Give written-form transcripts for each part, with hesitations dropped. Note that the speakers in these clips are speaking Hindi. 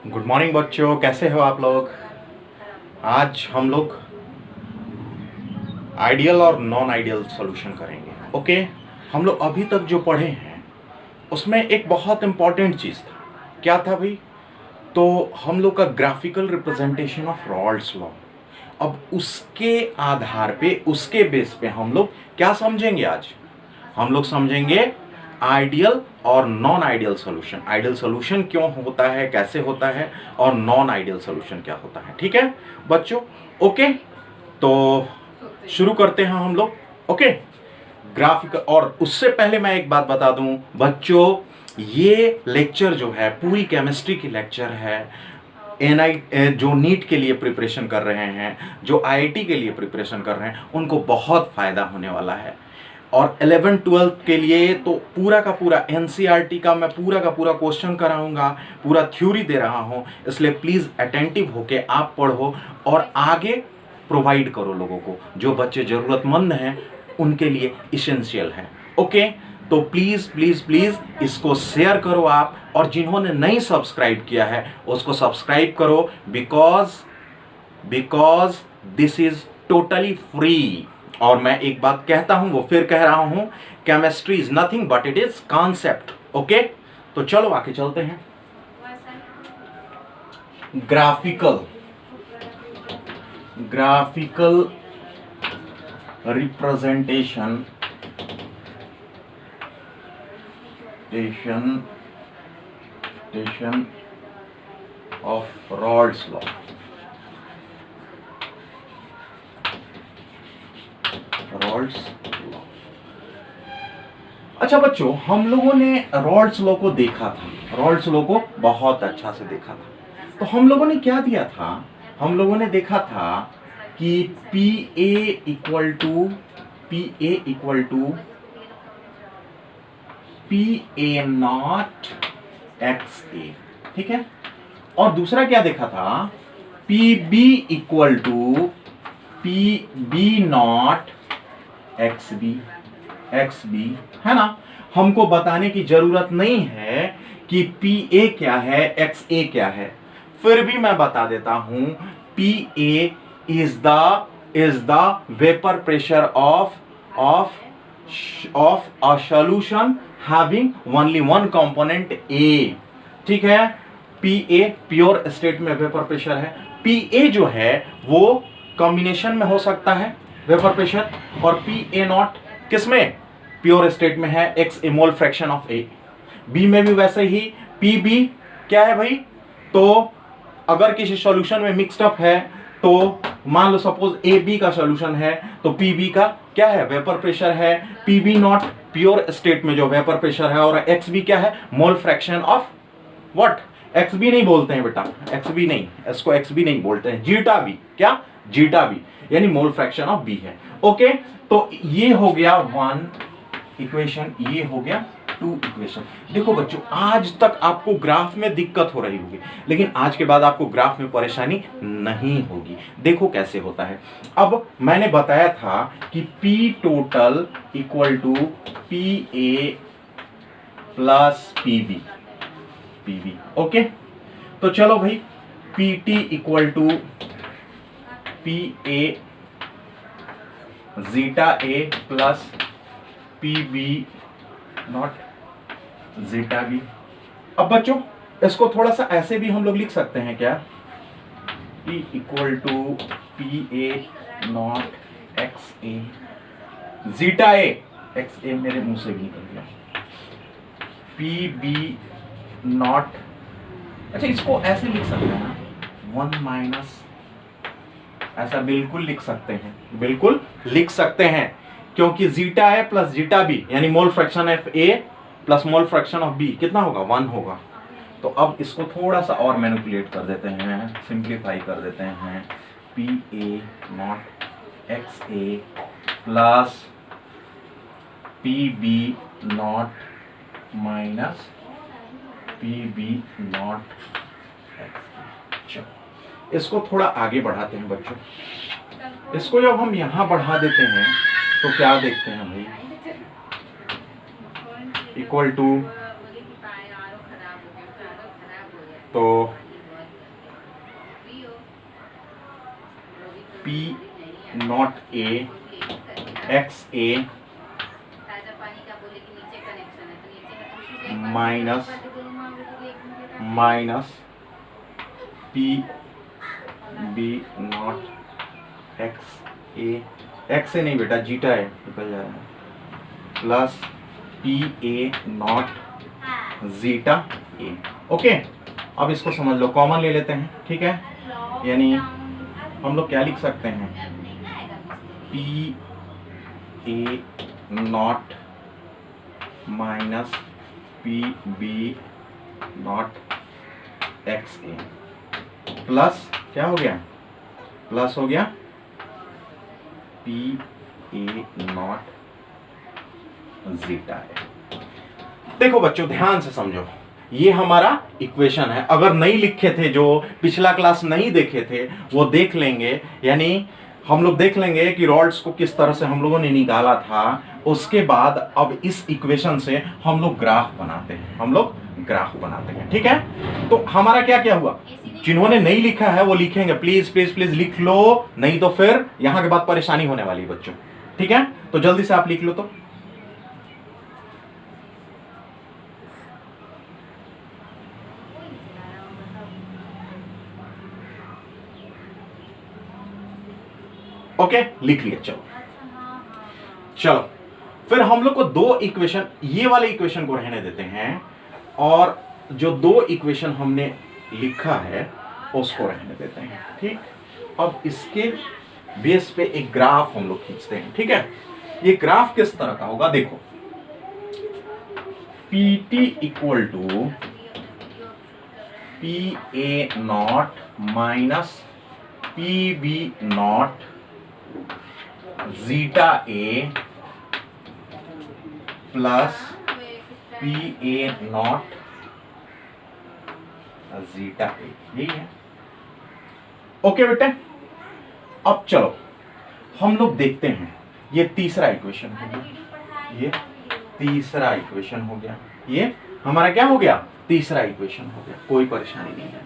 गुड मॉर्निंग बच्चों, कैसे हो आप लोग। आज हम लोग आइडियल और नॉन आइडियल सॉल्यूशन करेंगे। ओके, हम लोग अभी तक जो पढ़े हैं उसमें एक बहुत इंपॉर्टेंट चीज़ था। क्या था भाई? तो हम लोग का graphical representation of Rawls law. अब उसके आधार पे, उसके बेस पे हम लोग क्या समझेंगे आज? हम लोग समझेंगे आइडियल और non ideal solution. Ideal solution क्यों होता है, कैसे होता है, और नॉन आइडियल सॉल्यूशन क्या होता है। ठीक है बच्चों? ओके, तो शुरू करते हैं हम लोग। Okay, graphic. और उससे पहले मैं एक बात बता दूं बच्चों, ये लेक्चर जो है पूरी केमिस्ट्री की लेक्चर है। एनआई जो नीट के लिए प्रिपरेशन कर रहे हैं, जो आईआईटी के लिए प्रिपरेशन कर रहे हैं, उनको बहुत फायदा होने वाला है। और 11 12 के लिए तो पूरा का पूरा एनसीईआरटी का मैं पूरा का पूरा क्वेश्चन कराऊंगा, पूरा थ्योरी दे रहा हूं। इसलिए प्लीज अटेंटिव होके आप पढ़ो और आगे प्रोवाइड करो लोगों को। जो बच्चे जरूरतमंद हैं उनके लिए इसेंशियल है। ओके, तो प्लीज प्लीज प्लीज इसको शेयर करो आप, और जिन्होंने नहीं सब्सक्राइब किया है उसको सब्सक्राइब करो। Because this is totally free. और मैं एक बात कहता हूं, वो फिर कह रहा हूं, chemistry is nothing but it is concept. Okay, तो चलो आगे चलते हैं। Graphical representation of Rawls law. अच्छा बच्चों, हम लोगों ने रॉल्स लॉ को देखा था, रॉल्स लॉ को बहुत अच्छा से देखा था। तो हम लोगों ने क्या दिया था? हम लोगों ने देखा था कि P A equal to P A not X A. ठीक है, और दूसरा क्या देखा था? P B equal to P B not X B, है ना। हमको बताने की जरूरत नहीं है कि पी ए क्या है, एक्स ए क्या है। फिर भी मैं बता देता हूं, P A is the vapour pressure of a solution having only one component A. ठीक है, पी ए प्योर स्टेट में वेपर प्रेशर है। पी ए जो है वो कॉम्बिनेशन में हो सकता है वेपर प्रेशर, और पी ए नॉट किसमें? प्योर स्टेट में है, X A mole fraction of A. B में भी वैसे ही। पी बी क्या है भाई? तो अगर किसी सॉल्यूशन में मिक्स्ड अप है, तो मान लो सपोज ए बी का सॉल्यूशन है, तो पी बी का क्या है? वेपर प्रेशर है। P B nought pure state में जो वेपर प्रेशर है, और एक्स बी क्या है? Mole fraction of what? X B नहीं बोलते हैं बेटा, एक्स बी नहीं, इसको एक्स बी नहीं बोलते हैं, जीटा बी। क्या? जीटा बी, यानी मोल फ्रैक्शन ऑफ बी है। ओके, तो ये हो गया वन इक्वेशन, ये हो गया टू इक्वेशन। देखो बच्चों, आज तक आपको ग्राफ में दिक्कत हो रही होगी, लेकिन आज के बाद आपको ग्राफ में परेशानी नहीं होगी। देखो कैसे होता है। अब मैंने बताया था कि P total equal to P A plus P B. Okay, तो चलो भाई, P T equal to P A zeta A plus P B not zeta B. अब बच्चों, इसको थोड़ा सा ऐसे भी हम लोग लिख सकते हैं क्या? P equal to P A not X A zeta A, X A मेरे मुंह से निकल गया, पी बी नॉट। अच्छा, इसको ऐसे लिख सकते हैं ना, वन माइनस, ऐसा बिल्कुल लिख सकते हैं, बिल्कुल लिख सकते हैं, क्योंकि zeta A plus zeta B यानी mole fraction of A plus mole fraction of B कितना होगा? 1 होगा। तो अब इसको थोड़ा सा और मैनिपुलेट कर देते हैं, सिंप्लीफाई कर देते हैं। P A not X A plus P B naught minus P B not X. इसको थोड़ा आगे बढ़ाते हैं बच्चों। इसको जब हम यहां बढ़ा देते हैं तो क्या देखते हैं भाई? इक्वल टू, तो P nought A X A minus P B not X A नहीं बेटा जीटा है निकल जा रहा है, plus P A not zeta A. Okay, अब इसको समझ लो, कॉमन ले लेते हैं, ठीक है। यानी हम लोग क्या लिख सकते हैं, P A not minus P B not X A plus क्या हो गया, प्लस हो गया P A not zeta A. देखो बच्चों ध्यान से समझो, ये हमारा इक्वेशन है। अगर नहीं लिखे थे, जो पिछला क्लास नहीं देखे थे वो देख लेंगे, यानी हम लोग देख लेंगे कि रॉड्स को किस तरह से हम लोगों ने निकाला था। उसके बाद अब इस इक्वेशन से हम लोग ग्राफ बनाते हैं, ठीक है। तो हमारा क्या क्या हुआ, जिन्होंने नहीं लिखा है वो लिखेंगे, प्लीज प्लीज प्लीज लिख लो, नहीं तो फिर यहां के बाद परेशानी होने वाली है बच्चों, ठीक है। तो जल्दी से आप लिख लो। तो ओके, लिख लिया। चलो फिर हम लोग को दो इक्वेशन, ये वाले इक्वेशन को रहने देते हैं, और जो दो इक्वेशन हमने लिखा है उसको रहने देते हैं, ठीक। अब इसके बेस पे एक ग्राफ हम लोग खींचते हैं, ठीक है। ये ग्राफ किस तरह का होगा, देखो, P T equal to P A not minus P B not zeta A plus P A not zeta A, यही है। ओके बेटे, अब चलो हम लोग देखते हैं, ये तीसरा इक्वेशन हो गया, ये तीसरा इक्वेशन हो गया, ये हमारा क्या हो गया, तीसरा इक्वेशन हो गया, कोई परेशानी नहीं है।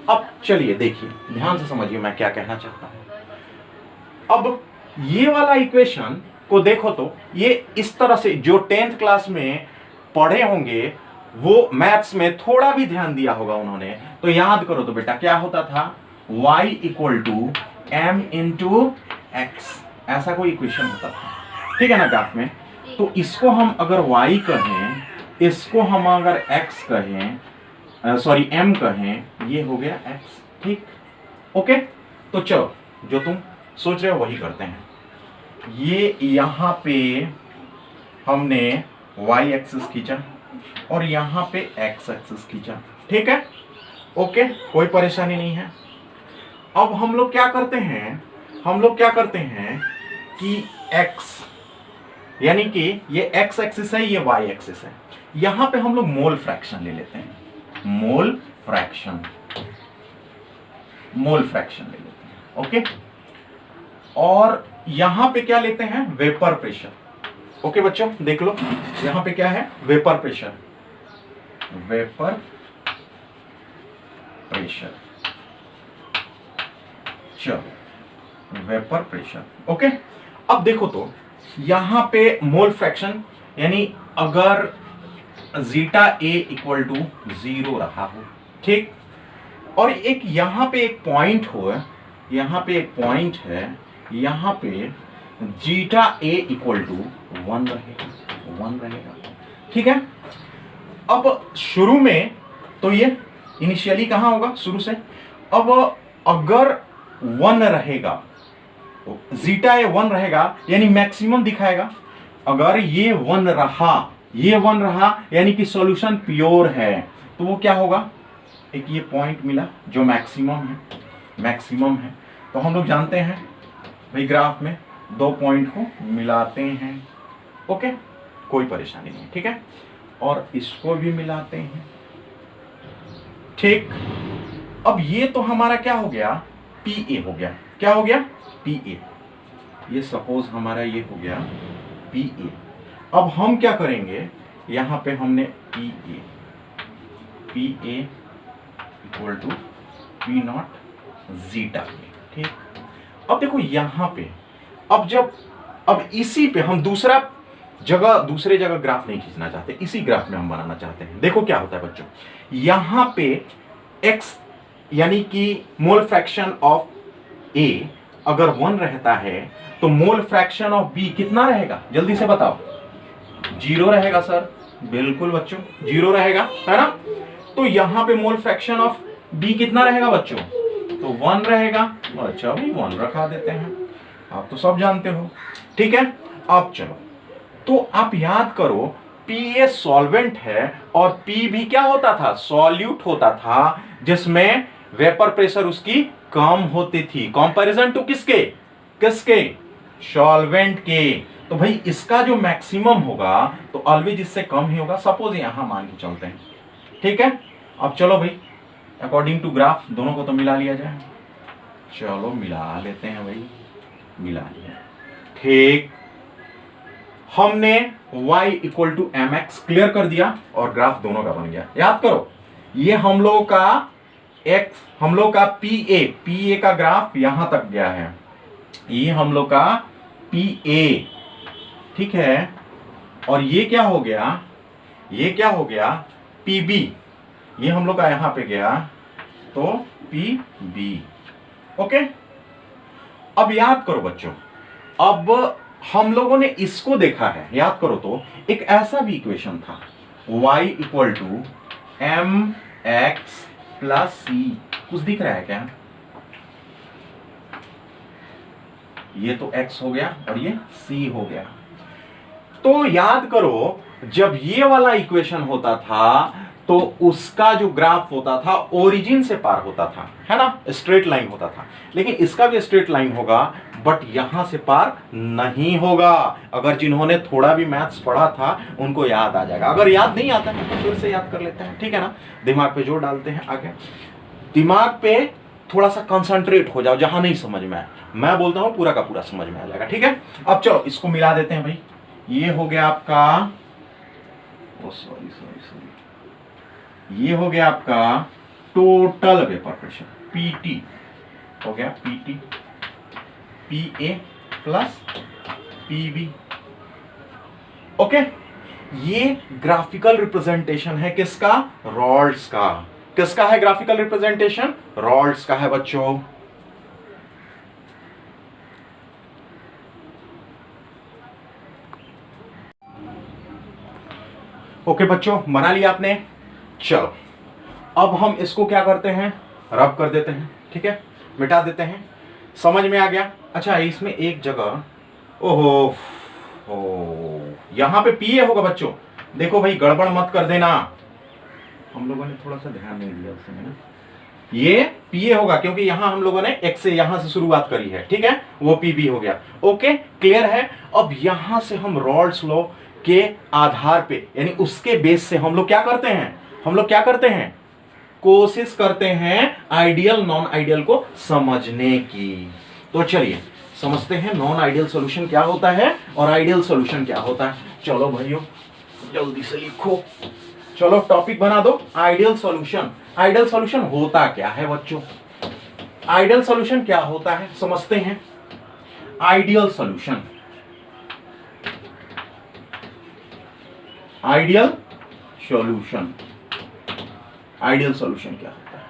अब चलिए देखिए, ध्यान से समझिए मैं क्या कहना चाहता हूं। अब ये वाला इक्वेशन को देखो तो ये इस तरह से, जो 10th क्लास में पढ़े होंगे वो मैथ्स में थोड़ा भी ध्यान दिया होगा उन्होंने, तो याद करो तो बेटा क्या होता था, y equal to M into X, ऐसा कोई इक्वेशन होता था, ठीक है ना ग्राफ में। तो इसको हम अगर y कहें, इसको हम अगर x कहें, सॉरी m कहें, ये हो गया x, ठीक। ओके, तो चलो जो तुम सोच रहे हो वही करते हैं। ये यहां पे हमने y एक्सिस खींचा और यहां पे x एक्सिस खींचा, ठीक है। ओके, कोई परेशानी नहीं है। अब हम लोग क्या करते हैं कि x, यानी कि ये x एक्सिस है, ये y एक्सिस है, यहां पे हम लोग मोल फ्रैक्शन ले लेते हैं, मोल फ्रैक्शन ले लेते हैं। ओके, और यहां पे क्या लेते हैं, वेपर प्रेशर। ओके बच्चों देख लो, यहां पे क्या है, वेपर प्रेशर, चलो वेपर प्रेशर। ओके, अब देखो तो यहां पे मोल फ्रैक्शन, यानी अगर जीटा ए इक्वल टू 0 रहा हो, ठीक, और एक यहां पे एक पॉइंट हो, यहां पे एक पॉइंट है, यहां पे जीटा ए इक्वल टू 1 रहेगा, ठीक है। अब शुरू में तो ये इनिशियली कहां होगा, शुरू से। अब अगर 1 रहेगा, जीटा ए 1 रहेगा, यानी मैक्सिमम दिखाएगा। अगर ये 1 रहा, यानी कि सॉल्यूशन प्योर है, तो वो क्या होगा, एक ये पॉइंट मिला जो मैक्सिमम है। तो हम लोग जानते हैं भाई ग्राफ में दो पॉइंट को मिलाते हैं, ओके, कोई परेशानी नहीं, ठीक है। और इसको भी मिलाते हैं, ठीक। अब ये तो हमारा क्या हो गया, पी ए हो गया, क्या हो गया, पी ए। ये सपोज हमारा ये हो गया पी ए। अब हम क्या करेंगे, यहां पे हमने P A equal to P naught zeta, ठीक। अब देखो यहां पे, अब इसी पे हम दूसरे जगह ग्राफ नहीं खींचना चाहते, इसी ग्राफ में हम बनाना चाहते हैं। देखो क्या होता है बच्चों, यहां पे x यानी कि मोल फ्रैक्शन ऑफ a अगर 1 रहता है तो मोल फ्रैक्शन ऑफ b कितना रहेगा, जल्दी से बताओ। 0 रहेगा सर, बिल्कुल बच्चों 0 रहेगा, है ना। तो यहां पे मोल फ्रैक्शन ऑफ b कितना रहेगा बच्चों, तो 1 रहेगा। अच्छा भाई 1 रखा देते हैं, आप तो सब जानते हो, ठीक है। अब चलो, तो आप याद करो Pa सॉल्वेंट है और P भी क्या होता था, सॉल्यूट होता था, जिसमें वेपर प्रेशर उसकी कम होती थी, कंपैरिजन टू किसके, सॉल्वेंट के। तो भाई इसका जो मैक्सिमम होगा तो ऑलवेज इससे कम ही होगा, सपोज यहां मान के चलते हैं, ठीक है। अब चलो भाई अकॉर्डिंग टू ग्राफ दोनों को तो मिला लिया जाए, चलो मिला लेते हैं भाई, मिला लिया, ठीक। हमने y equal to M X clear कर दिया और ग्राफ दोनों का बन गया। याद करो ये हम लोगों का पी ए का ग्राफ यहां तक गया है, ये हम लोग का पी ए, ठीक है। और ये क्या हो गया पी बी, ये हम लोग का यहां पे गया तो पी बी, ओके। अब याद करो बच्चों, अब हम लोगों ने इसको देखा है, याद करो तो एक ऐसा भी इक्वेशन था y equal to M X plus C, कुछ दिख रहा है क्या, ये तो x हो गया और ये c हो गया। तो याद करो जब ये वाला इक्वेशन होता था तो उसका जो ग्राफ होता था ओरिजिन से पार होता था, है ना, स्ट्रेट लाइन होता था। लेकिन इसका भी स्ट्रेट लाइन होगा बट यहां से पार नहीं होगा। अगर जिन्होंने थोड़ा भी मैथ्स पढ़ा था उनको याद आ जाएगा, अगर याद नहीं आता है तो फिर से याद कर लेते हैं, ठीक है ना। दिमाग पे जोर डालते हैं, आगे दिमाग पे थोड़ा सा कंसंट्रेट हो जाओ, जहां नहीं समझ में आए मैं बोलता हूं पूरा का पूरा समझ में आ जाएगा, ठीक है। अब चलो इसको मिला देते हैं भाई, ये हो गया आपका, ओ सॉरी, ये हो गया आपका टोटल वेपर प्रेशर पीटी, हो गया PT, P A plus PB, okay. ये ग्राफिकल रिप्रेजेंटेशन है किसका, रॉड्स का। किसका है ग्राफिकल रिप्रेजेंटेशन, रॉड्स का है बच्चों। ओके बच्चों, बना लिया आपने। चलो अब हम इसको क्या करते हैं, रब कर देते हैं, ठीक है, मिटा देते हैं। समझ में आ गया। अच्छा इसमें एक जगह, ओहो यहां पे पीए होगा बच्चों, देखो भाई गड़बड़ मत कर देना, हम लोगों ने थोड़ा सा ध्यान नहीं दिया उसमें ना, ये पीए होगा क्योंकि यहां हम लोगों ने एक्स से यहां से शुरुआत करी है, ठीक है, वो पीबी हो गया, ओके क्लियर है। अब यहां से हम रॉल्स लॉ के आधार पे यानी उसके बेस से हम लोग क्या करते हैं, कोशिश करते हैं आइडियल नॉन आइडियल को समझने की। तो चलिए समझते हैं नॉन आइडियल सॉल्यूशन क्या होता है और आइडियल सॉल्यूशन क्या होता है। चलो भाइयों जल्दी से लिखो, चलो टॉपिक बना दो, आइडियल सॉल्यूशन। आइडियल सॉल्यूशन होता क्या है बच्चों, आइडियल सॉल्यूशन क्या होता है समझते हैं। Ideal solution, ideal solution, ideal solution क्या होता है।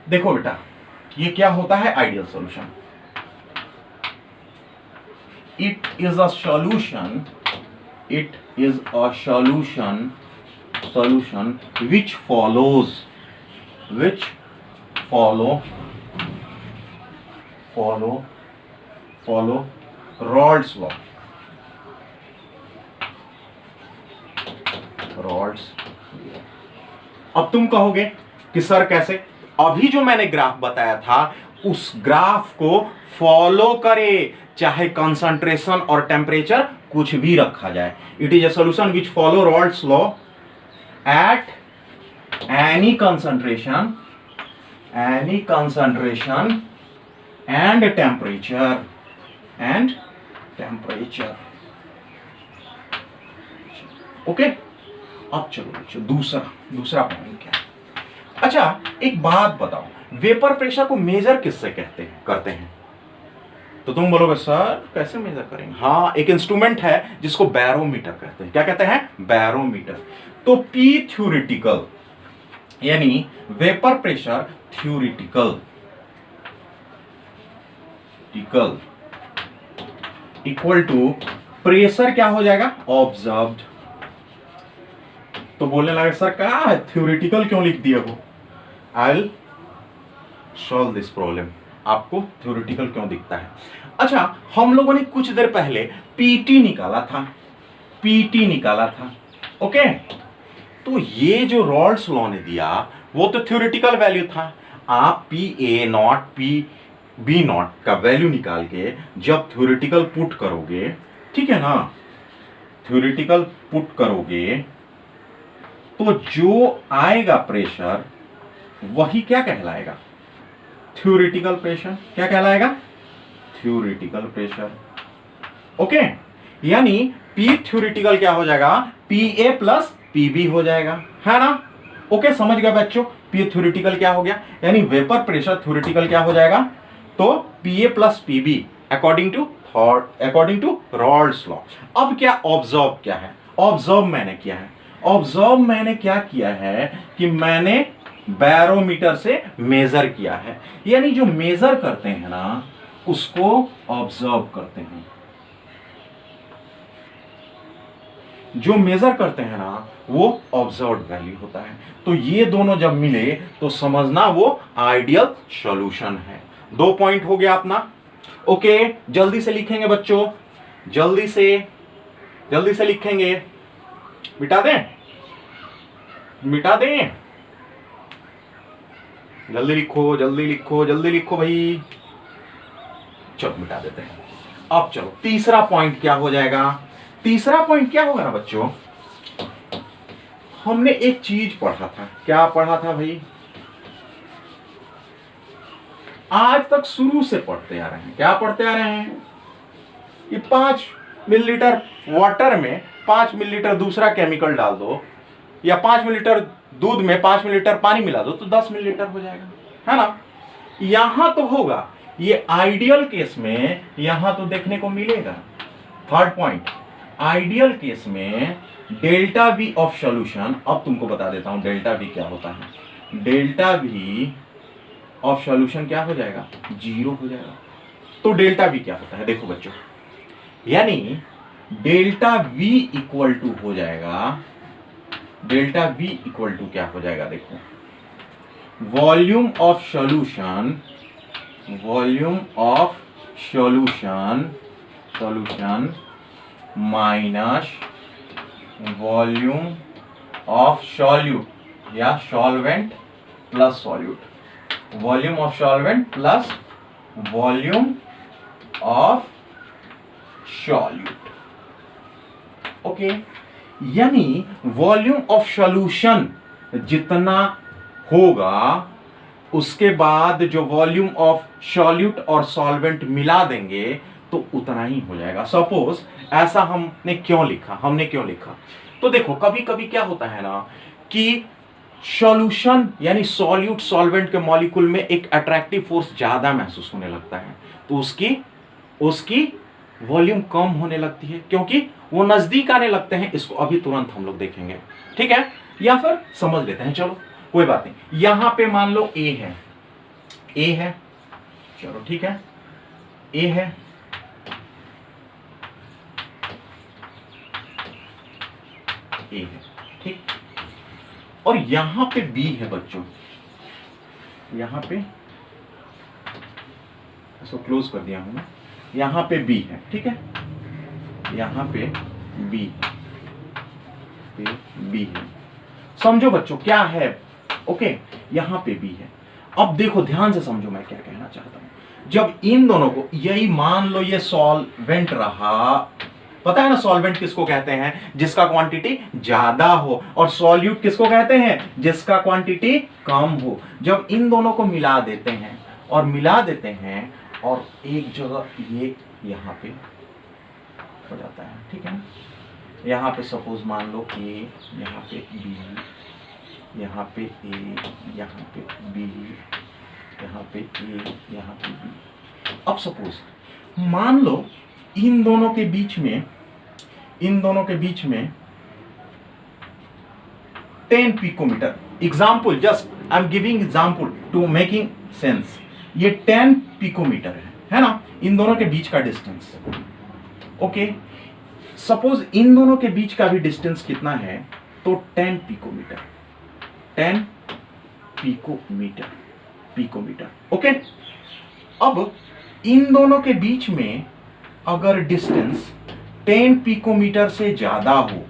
देखो बेटा ये क्या होता है ideal solution, it is a solution, it is a solution which follow Raoult's law, अब तुम कहोगे कि सर कैसे, अभी जो मैंने ग्राफ बताया था उस ग्राफ को फॉलो करे, चाहे कंसंट्रेशन और टेम्परेचर कुछ भी रखा जाए। It is a solution which follow Raoult's law at any concentration and temperature okay. अब चलो दूसरा पॉइंट क्या है। अच्छा एक बात बताओ, वेपर प्रेशर को मेजर किससे करते हैं? तो तुम बोलोगे सर कैसे मेजर करेंगे? हाँ, एक इंस्ट्रूमेंट है जिसको बैरोमीटर कहते हैं। क्या कहते हैं? बैरोमीटर। तो पी थ्योरेटिकल यानी vapour pressure theoretical equal to pressure क्या हो जाएगा? ऑब्जर्व्ड। तो बोलने लगे सर क्या है थ्योरेटिकल क्यों लिख दिया वो? I will solve this problem. आपको थ्योरेटिकल क्यों दिखता है? अच्छा, हम लोगों ने कुछ देर पहले पीटी निकाला था। ओके, तो ये जो रॉल्स लॉ ने दिया वो तो थ्योरेटिकल वैल्यू था। आप P A naught P B naught का वैल्यू निकाल के जब थ्योरेटिकल पुट करोगे, ठीक है ना, थ्योरेटिकल पुट करोगे तो जो आएगा प्रेशर वही क्या कहलाएगा? Theoretical pressure. क्या कहलाएगा? Theoretical pressure. ओके, यानी पी थ्योरेटिकल क्या हो जाएगा? P A plus P B हो जाएगा, है ना? ओके, समझ गए बच्चों? पी थ्योरेटिकल क्या हो गया? यानी वेपर प्रेशर थ्योरेटिकल क्या हो जाएगा? तो P A plus P B according to Raoult's law. अब क्या ऑब्जर्व क्या है? ऑब्जर्व मैंने क्या किया है कि मैंने बैरोमीटर से मेजर किया है। यानी जो मेजर करते हैं ना उसको ऑब्जर्व करते हैं। जो मेजर करते हैं ना वो ऑब्जर्व्ड वैल्यू होता है। तो ये दोनों जब मिले तो समझना वो आइडियल सॉल्यूशन है। 2 पॉइंट हो गया अपना। ओके, जल्दी से लिखेंगे बच्चों, जल्दी से लिखेंगे। मिटा दें जल्दी लिखो भाई। चलो मिटा देते हैं। अब चलो तीसरा पॉइंट क्या हो जाएगा? तीसरा पॉइंट क्या होगा ना बच्चों? हमने एक चीज पढ़ा था। क्या पढ़ा था भाई? आज तक शुरू से पढ़ते आ रहे हैं। क्या पढ़ते आ रहे हैं? कि 5 मिलीलीटर वाटर में 5 मिलीलीटर दूसरा केमिकल डाल दो, या 5 मिलीलीटर दूध में 5 मिलीलीटर पानी मिला दो तो 10 मिलीलीटर हो जाएगा, है ना? यहां तो होगा। ये आइडियल केस में यहां तो देखने को मिलेगा। थर्ड पॉइंट, आइडियल केस में डेल्टा वी ऑफ सॉल्यूशन। अब तुमको बता देता हूं डेल्टा वी क्या होता है। डेल्टा वी ऑफ सॉल्यूशन क्या हो जाएगा? 0 हो जाएगा। तो डेल्टा वी क्या होता है? देखो बच्चों, यानी डेल्टा वी इक्वल टू हो जाएगा, डेल्टा वी इक्वल टू क्या हो जाएगा? देखो, volume of solution minus volume of solute या solvent plus solute, volume of solvent plus volume of solute. Okay, यानी वॉल्यूम ऑफ सॉल्यूशन जितना होगा उसके बाद जो वॉल्यूम ऑफ सॉल्यूट और सॉल्वेंट मिला देंगे तो उतना ही हो जाएगा। सपोज ऐसा हमने क्यों लिखा? तो देखो कभी कभी क्या होता है ना कि सॉल्यूशन यानी सॉल्यूट सॉल्वेंट के मॉलिक्यूल में एक अट्रैक्टिव फोर्स ज्यादा महसूस होने लगता है, तो उसकी वॉल्यूम कम होने लगती है क्योंकि वो नजदीक आने लगते हैं। इसको अभी तुरंत हम लोग देखेंगे, ठीक है? या फिर समझ लेते हैं, चलो कोई बात नहीं। यहां पे मान लो ए है, चलो ठीक है, ए है, ठीक, और यहां पे बी है बच्चों। यहां पे इसको क्लोज कर दिया हूं मैं। यहां पे बी है, ठीक है, यहां पे बी है। समझो बच्चों क्या है? ओके, यहां पे बी है। अब देखो ध्यान से समझो मैं क्या कहना चाहता हूं। जब इन दोनों को, यही मान लो ये सॉल्वेंट रहा, पता है ना सॉल्वेंट किसको कहते हैं? जिसका क्वांटिटी ज्यादा हो, और सॉल्यूट किसको कहते हैं? जिसका क्वांटिटी कम हो। जब इन दोनों को मिला देते हैं और एक जगह ये यहां पे हो जाता है, ठीक है ना? यहां पे सपोज मान लो ए, यहां पे बी, यहां पे ए, यहां पे बी, यहाँ पे ए, यहाँ पे बी। अब सपोज मान लो इन दोनों के बीच में 10 picometre, example, just I am giving example to making sense, ये 10 पिकोमीटर है ना, इन दोनों के बीच का डिस्टेंस। ओके, सपोज इन दोनों के बीच का भी डिस्टेंस कितना है, तो 10 पिकोमीटर, 10 पिकोमीटर। ओके, अब इन दोनों के बीच में अगर डिस्टेंस 10 पिकोमीटर से ज्यादा हो,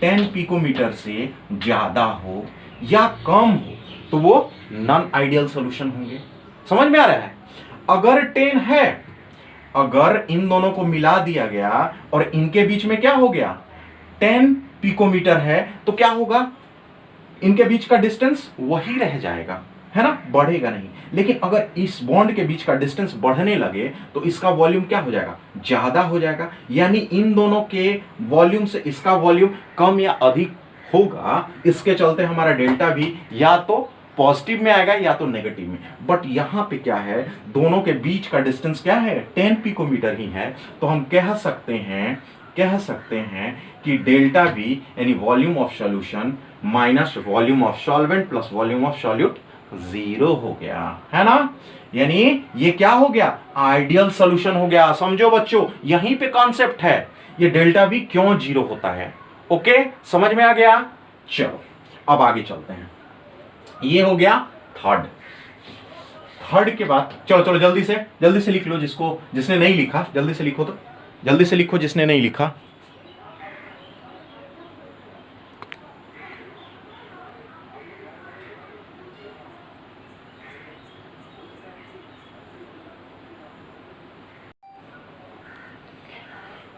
10 पिकोमीटर से ज्यादा हो या कम हो, तो वो नॉन आइडियल सॉल्यूशन होंगे। समझ में आ रहा है? अगर 10 है, अगर इन दोनों को मिला दिया गया और इनके बीच में क्या हो गया, 10 पिकोमीटर है, तो क्या होगा, इनके बीच का डिस्टेंस वही रह जाएगा, है ना, बढ़ेगा नहीं। लेकिन अगर इस बॉन्ड के बीच का डिस्टेंस बढ़ने लगे तो इसका वॉल्यूम क्या हो जाएगा, ज्यादा हो जाएगा। यानी इन दोनों के वॉल्यूम से इसका वॉल्यूम कम या अधिक होगा, इसके चलते हमारा डेल्टा भी या तो पॉजिटिव में आएगा या तो नेगेटिव में। बट यहां पे क्या है, दोनों के बीच का डिस्टेंस क्या है, 10 पिकोमीटर ही है, तो हम कह सकते हैं कि डेल्टा बी यानी volume of solution minus volume of solvent plus volume of solute 0 हो गया, है ना। यानी ये क्या हो गया, आइडियल सॉल्यूशन हो गया। समझो बच्चों, यहीं पे कॉन्सेप्ट है, ये डेल्टा बी क्यों 0 होता है। ओके, समझ में आ गया। चलो अब आगे चलते हैं। ये हो गया थर्ड के बाद चलो जल्दी से लिख लो, जिसने नहीं लिखा जल्दी से लिखो, तो जल्दी से लिखो जिसने नहीं लिखा।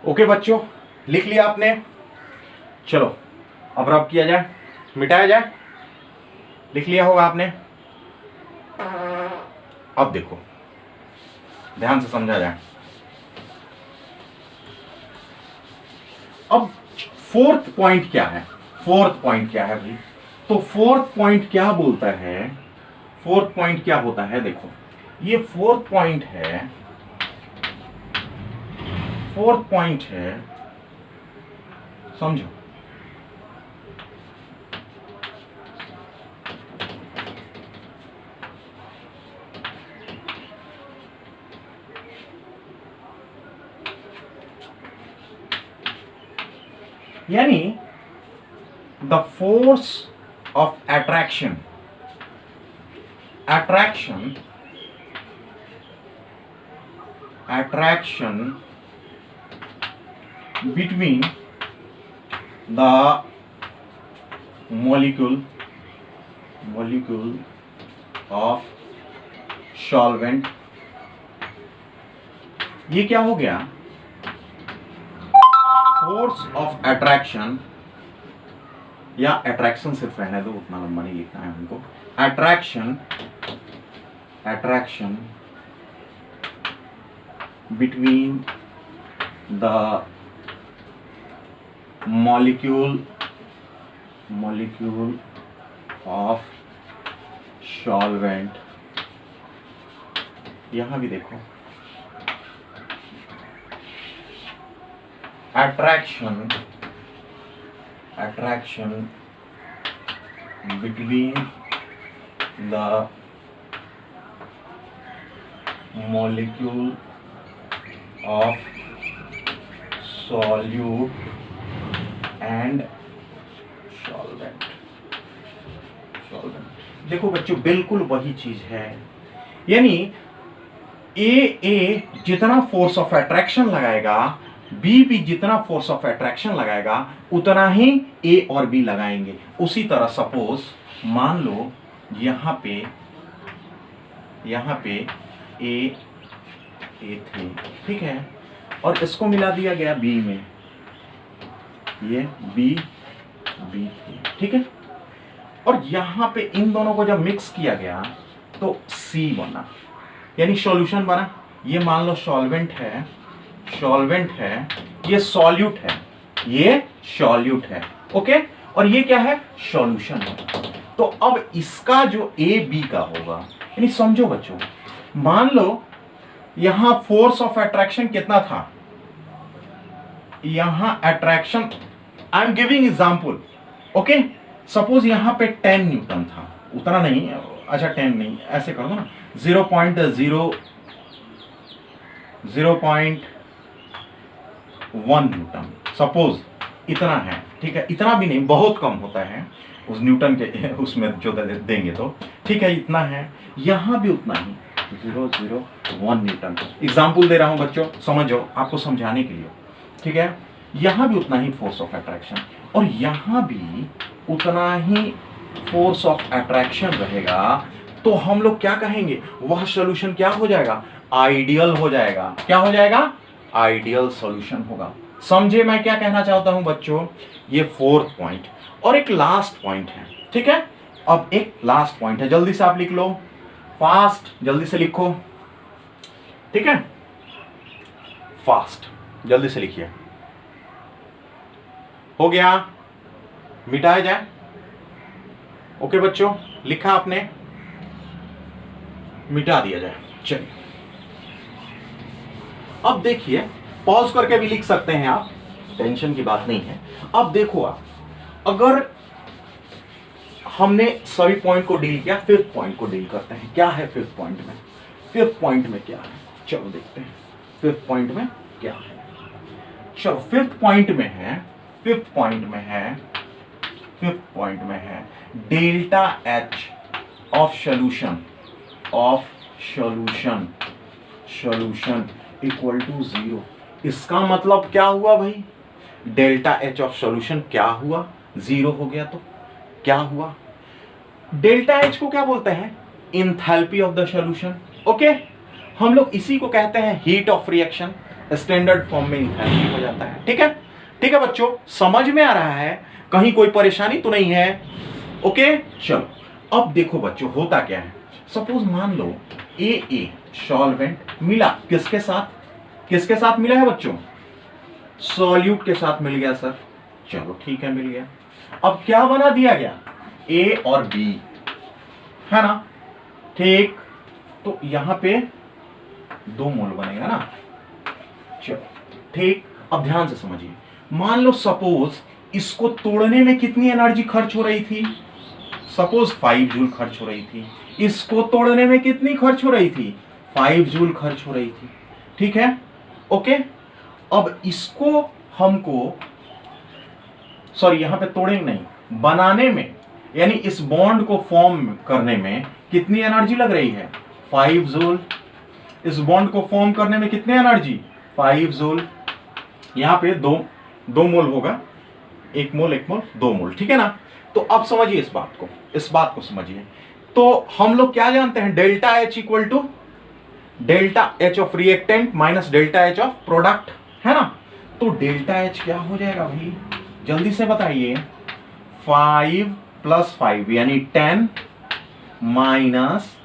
ओके बच्चों, लिख लिया आपने। चलो अब रब किया जाए, मिटाया जाए। लिख लिया होगा आपने। अब देखो, ध्यान से समझा जाए। अब फोर्थ पॉइंट क्या है भाई, तो फोर्थ पॉइंट क्या बोलता है, फोर्थ पॉइंट क्या होता है, देखो ये फोर्थ पॉइंट है, समझो। यानी the force of attraction between the molecule of solvent, ये क्या हो गया, फोर्स ऑफ अट्रैक्शन, या अट्रैक्शन सिर्फ रहने दो, उतना लंबा नहीं लिखना है हमको। Attraction between the molecule of solvent, यहां भी देखो attraction between the molecule of solute and solvent। देखो बच्चों, बिल्कुल वही चीज है। यानी ए जितना फोर्स ऑफ अट्रैक्शन लगाएगा, बी जितना फोर्स ऑफ अट्रैक्शन लगाएगा, उतना ही ए और बी लगाएंगे। उसी तरह सपोज मान लो यहां पे ए थे, ठीक है, और इसको मिला दिया गया बी में, ये बी थे, ठीक है, और यहां पे इन दोनों को जब मिक्स किया गया तो सी बना, यानी सॉल्यूशन बना। ये मान लो सॉल्वेंट है, ये सॉल्यूट है, ओके, और ये क्या है, सॉल्यूशन है। तो अब इसका जो ए बी का होगा, यानी समझो बच्चों, मान लो यहां फोर्स ऑफ अट्रैक्शन कितना था, यहां attraction, I am giving example, okay. Suppose यहां पे 10 न्यूटन था, उतना नहीं, अच्छा 10 नहीं, ऐसे कर दो ना, 0.1 न्यूटन सपोज, इतना है, ठीक है। इतना भी नहीं, बहुत कम होता है उस न्यूटन के उसमें जो देंगे तो, ठीक है, इतना है। यहां भी उतना ही 0.01 न्यूटन, एग्जाम्पल दे रहा हूं बच्चों, समझो, आपको समझाने के लिए, ठीक है। यहां भी उतना ही फोर्स ऑफ अट्रैक्शन, और यहां भी उतना ही फोर्स ऑफ अट्रैक्शन रहेगा, तो हम लोग क्या कहेंगे, वह सॉल्यूशन क्या हो जाएगा, आइडियल हो जाएगा। क्या हो जाएगा, आइडियल सॉल्यूशन होगा। समझे मैं क्या कहना चाहता हूं बच्चों, ये फोर्थ पॉइंट। और एक लास्ट पॉइंट है, ठीक है। अब एक लास्ट पॉइंट है, जल्दी से आप लिख लो, फास्ट, जल्दी से लिखो, ठीक है, फास्ट, जल्दी से लिखिए। हो गया, मिटाया जाए, ओके बच्चों, लिखा आपने, मिटा दिया जाए। चलिए, अब देखिए, पॉज करके भी लिख सकते हैं आप, टेंशन की बात नहीं है। अब देखो आप, अगर हमने सभी पॉइंट को डील किया, फिफ्थ पॉइंट को डील करते हैं। क्या है फिफ्थ पॉइंट में, फिफ्थ पॉइंट में क्या है, चलो देखते हैं फिफ्थ पॉइंट में क्या है। चलो, फिफ्थ पॉइंट में है, फिफ्थ पॉइंट में है, फिफ्थ पॉइंट में है delta H of solution, of solution, solution equal to 0। इसका मतलब क्या हुआ भाई, डेल्टा एच ऑफ सॉल्यूशन क्या हुआ, 0 हो गया। तो क्या हुआ, डेल्टा एच को क्या बोलते हैं, enthalpy of the solution, okay. हम लोग इसी को कहते हैं heat of reaction, standard form में इंथैल्पी हो जाता है, ठीक है। ठीक है बच्चों, समझ में आ रहा है, कहीं कोई परेशानी तो नहीं है, ओके। चलो, अब देखो बच्चों, होता क्या है, सपोज मान लो ए सॉल्वेंट मिला, किसके साथ, किसके साथ मिला है बच्चों, सॉल्यूट के साथ मिल गया सर, चलो ठीक है, मिल गया। अब क्या बना दिया गया, ए और बी, है ना, ठीक। तो यहां पे 2 मोल बनेगा ना, चलो ठीक। अब ध्यान से समझिए, मान लो सपोज इसको तोड़ने में कितनी एनर्जी खर्च हो रही थी, सपोज 5 जूल खर्च हो रही थी। इसको तोड़ने में कितनी खर्च हो रही थी, 5 जूल खर्च हो रही थी, ठीक है, ओके। अब इसको हमको, सॉरी यहां पे तोड़ेंगे नहीं, बनाने में, यानी इस बॉन्ड को फॉर्म करने में कितनी एनर्जी लग रही है, 5 जूल। इस बॉन्ड को फॉर्म करने में कितनी एनर्जी, 5 जूल। यहां पे दो मोल होगा, 1 मोल 1 मोल 2 मोल, ठीक है ना। तो अब समझिए इस बात को, इस बात को समझिए। तो हम लोग क्या जानते हैं, delta H equal to delta H of reactant minus delta H of product, है ना। तो डेल्टा एच क्या हो जाएगा भाई, जल्दी से बताइए, 5 + 5 यानी 10 माइनस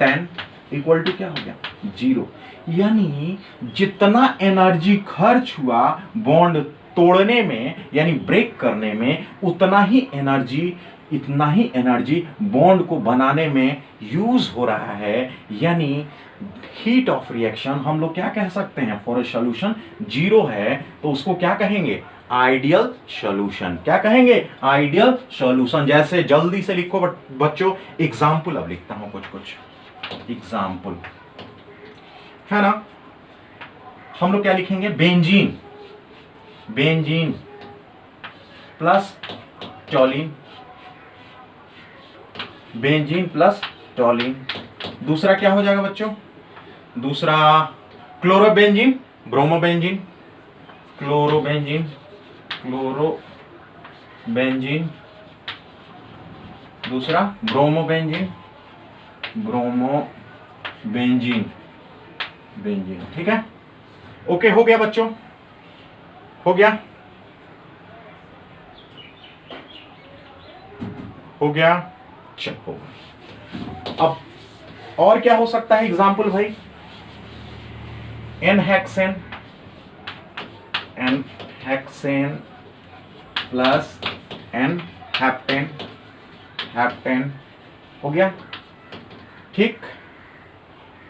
10 इक्वल टू क्या हो गया, 0। यानी जितना एनर्जी खर्च हुआ बॉन्ड तोड़ने में, यानी ब्रेक करने में, उतना ही एनर्जी, इतना ही एनर्जी बॉन्ड को बनाने में यूज हो रहा है। यानी हीट ऑफ रिएक्शन हम लोग क्या कह सकते हैं, फॉर ए सॉल्यूशन 0 है, तो उसको क्या कहेंगे, आइडियल सॉल्यूशन। क्या कहेंगे, आइडियल सॉल्यूशन। जैसे जल्दी से लिखो बच्चों, एग्जाम्पल अब लिखता हूं, कुछ एग्जाम्पल, है ना। हम लोग क्या लिखेंगे, benzene, benzene plus टॉलिन, benzene plus टॉलिन। दूसरा क्या हो जाएगा बच्चों, दूसरा क्लोरोबेंजीन, ब्रोमोबेंजीन, क्लोरोबेंजीन, क्लोरोबेंजीन। दूसरा ब्रोमोबेंजीन, ब्रोमोबेंजीन, बेंजीन, ठीक है, ओके। हो गया बच्चों, हो गया, हो गया, चलो। अब और क्या हो सकता है एग्जाम्पल भाई, एनहेक्सेन, एनहेक्सेन प्लस एन हेप्टेन, हेप्टेन हो गया। ठीक।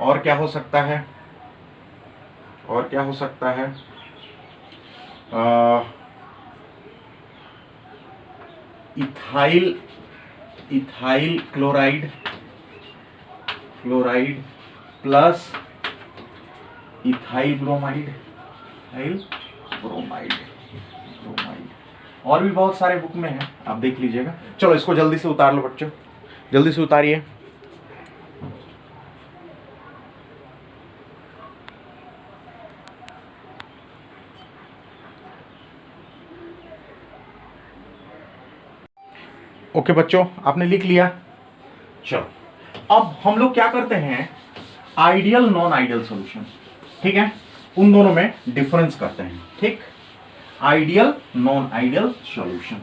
और क्या हो सकता है, और क्या हो सकता है, ethyl, ethyl chloride, chloride plus ethyl bromide, ethyl bromide, bromide. और भी बहुत सारे बुक में है, आप देख लीजिएगा। चलो इसको जल्दी से उतार लो बच्चों, जल्दी से उतारिए। ओके बच्चों, आपने लिख लिया। चलो अब हम लोग क्या करते हैं, आइडियल नॉन आइडियल सॉल्यूशन, ठीक है, उन दोनों में डिफरेंस करते हैं। ठीक, आइडियल नॉन आइडियल सॉल्यूशन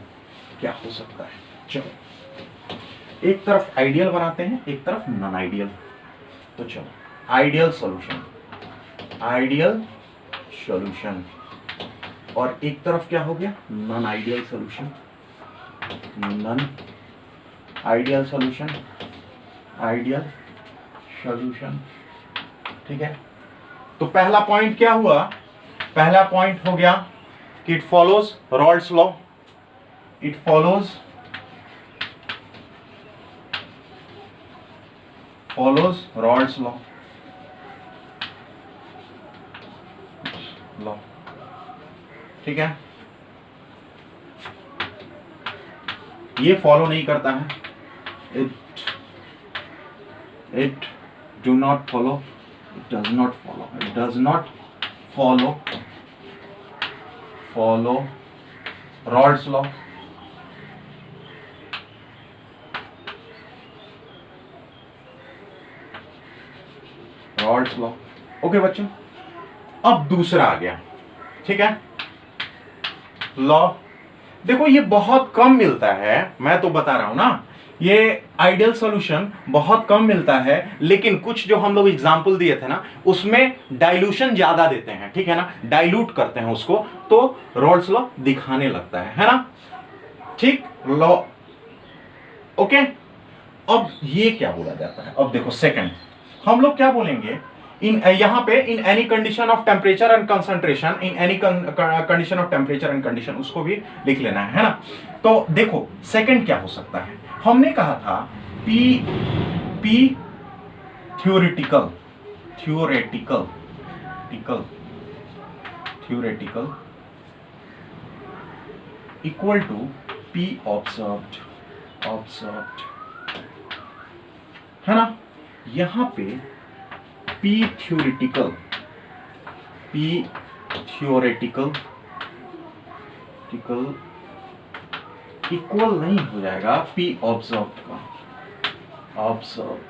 क्या हो सकता है। चलो एक तरफ आइडियल बनाते हैं, एक तरफ नॉन आइडियल। तो चलो आइडियल सॉल्यूशन, आइडियल सॉल्यूशन, और एक तरफ क्या हो गया, non ideal solution, non ideal solution, ideal solution. ठीक है, तो पहला पॉइंट क्या हुआ, पहला पॉइंट हो गया कि it follows Rawls law, it follows Rawls law, law. ठीक है, ये फॉलो नहीं करता है, it do not follow, it does not follow, it does not follow Rawls law. Rawls law. Okay बच्चों, अब दूसरा आ गया। ठीक है, लॉ देखो ये बहुत कम मिलता है, मैं तो बता रहा हूं ना, ये आइडियल सॉल्यूशन बहुत कम मिलता है, लेकिन कुछ जो हम लोग एग्जांपल दिए थे ना, उसमें डाइल्यूशन ज्यादा देते हैं। ठीक है ना, डाइल्यूट करते हैं उसको, तो रॉल्स लॉ दिखाने लगता है ना। ठीक, लॉ। ओके, अब ये क्या बोला जाता है, अब देखो सेकंड हम लोग क्या बोलेंगे, इन यहां पे in any condition of temperature and concentration, in any condition of temperature and condition, उसको भी लिख लेना है ना। तो देखो सेकंड क्या हो सकता है, हमने कहा था P theoretical, theoretical, theoretical equal to P observed, observed है ना। यहां पे P theoretical, P theoretical equal नहीं हो जाएगा P observed का, observed।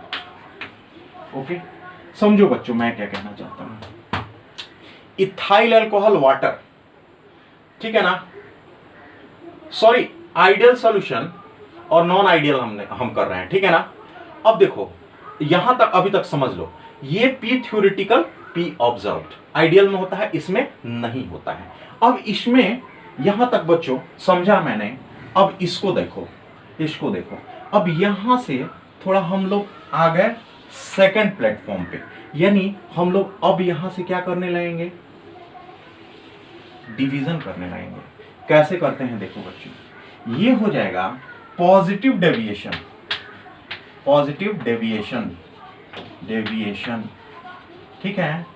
ओके, समझो बच्चों मैं क्या कहना चाहता हूं, इथाइल अल्कोहल वाटर, ठीक है ना, सॉरी आइडियल सॉल्यूशन और नॉन आइडियल हम कर रहे हैं। ठीक है ना, अब देखो यहां तक अभी तक समझ लो, ये P theoretical P observed ideal में होता है, इसमें नहीं होता है। अब इसमें यहां तक बच्चों समझा मैंने, अब इसको देखो, इसको देखो, अब यहां से थोड़ा हम लोग आ गए सेकंड प्लेटफॉर्म पे, यानी हम लोग अब यहां से क्या करने लगेंगे, डिवीजन करने लगेंगे। कैसे करते हैं देखो बच्चों, ये हो जाएगा positive deviation, positive deviation, deviation. ठीक है,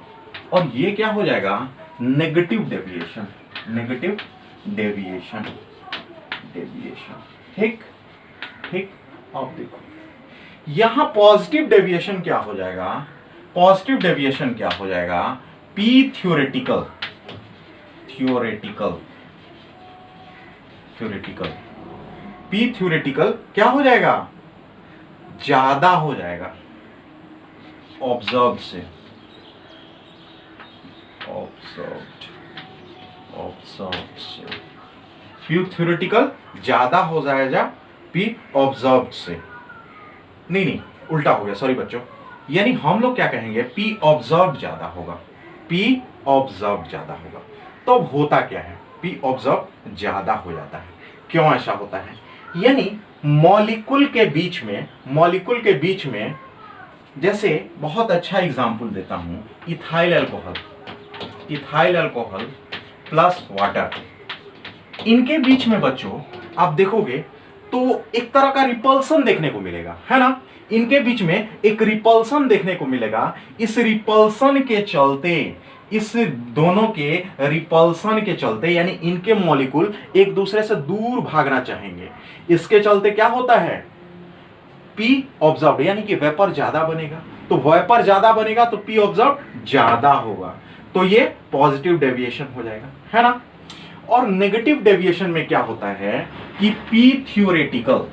और ये क्या हो जाएगा, negative deviation, negative deviation, deviation. ठीक ठीक, अब देखो यहां पॉजिटिव डेविएशन क्या हो जाएगा, पॉजिटिव डेविएशन क्या हो जाएगा, P theoretical, theoretical, theoretical, P theoretical क्या हो जाएगा, ज्यादा हो जाएगा ऑब्जर्व से, ऑब्जर्व्ड, ऑब्जर्व्ड से, पी थ्योरेटिकल ज्यादा हो जाएगा पी ऑब्जर्व्ड से, नहीं नहीं उल्टा हो गया, सॉरी बच्चों, यानी हम लोग क्या कहेंगे, पी ऑब्जर्व्ड ज्यादा होगा, पी ऑब्जर्व्ड ज्यादा होगा। तो अब होता क्या है, पी ऑब्जर्व्ड ज्यादा हो जाता है, क्यों ऐसा होता है, यानी मॉलिक्यूल के बीच में, मॉलिक्यूल के बीच में जैसे बहुत अच्छा एग्जाम्पल देता हूं, इथाइल अल्कोहल प्लस वाटर, इनके बीच में बच्चों आप देखोगे तो एक तरह का रिपल्सन देखने को मिलेगा, है ना। इनके बीच में एक रिपल्सन देखने को मिलेगा। इस रिपल्सन के चलते, इस दोनों के रिपल्सन के चलते, यानी इनके मॉलिक्यूल एक दूसरे से दूर भागना चाहेंगे। इसके चलते क्या होता है, पी ऑब्जर्व, यानी कि वेपर ज्यादा बनेगा। तो वेपर ज्यादा बनेगा तो पी ऑब्जर्व ज्यादा होगा, तो ये पॉजिटिव डेविएशन हो जाएगा, है ना। और नेगेटिव डेविएशन में क्या होता है कि पी थियोरेटिकल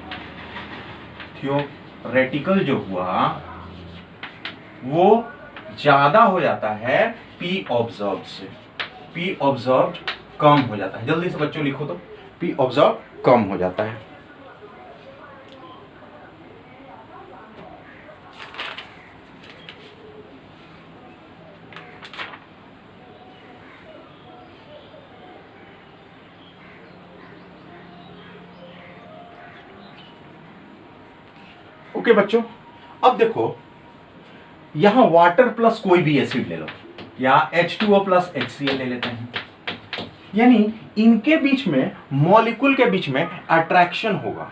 जो हुआ वो ज्यादा हो जाता है पी ऑब्जर्व से, पी ऑब्जर्व कम हो जाता है। जल्दी से बच्चों लिखो तो, पी ऑब्जर्व कम हो जाता है। ओके बच्चों, अब देखो यहां वाटर प्लस कोई भी एसिड ले लो, या H2O प्लस HCl ले लेते हैं, यानी इनके बीच में, मॉलिक्यूल के बीच में अट्रैक्शन होगा।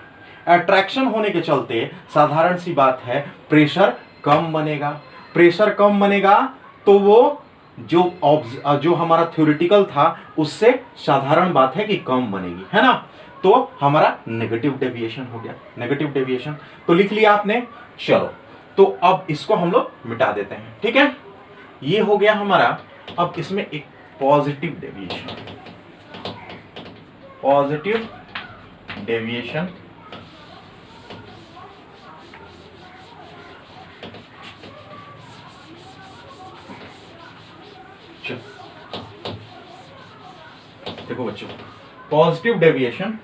अट्रैक्शन होने के चलते साधारण सी बात है प्रेशर कम बनेगा। प्रेशर कम बनेगा तो वो जो हमारा थ्योरेटिकल था उससे साधारण बात है कि कम बनेगी, है ना। तो हमारा नेगेटिव डेविएशन हो गया, नेगेटिव डेविएशन तो लिख लिया आपने। चलो तो अब इसको हम लोग मिटा देते हैं, ठीक है। ये हो गया हमारा। अब इसमें एक पॉजिटिव डेविएशन, पॉजिटिव डेविएशन देखो बच्चों, positive deviation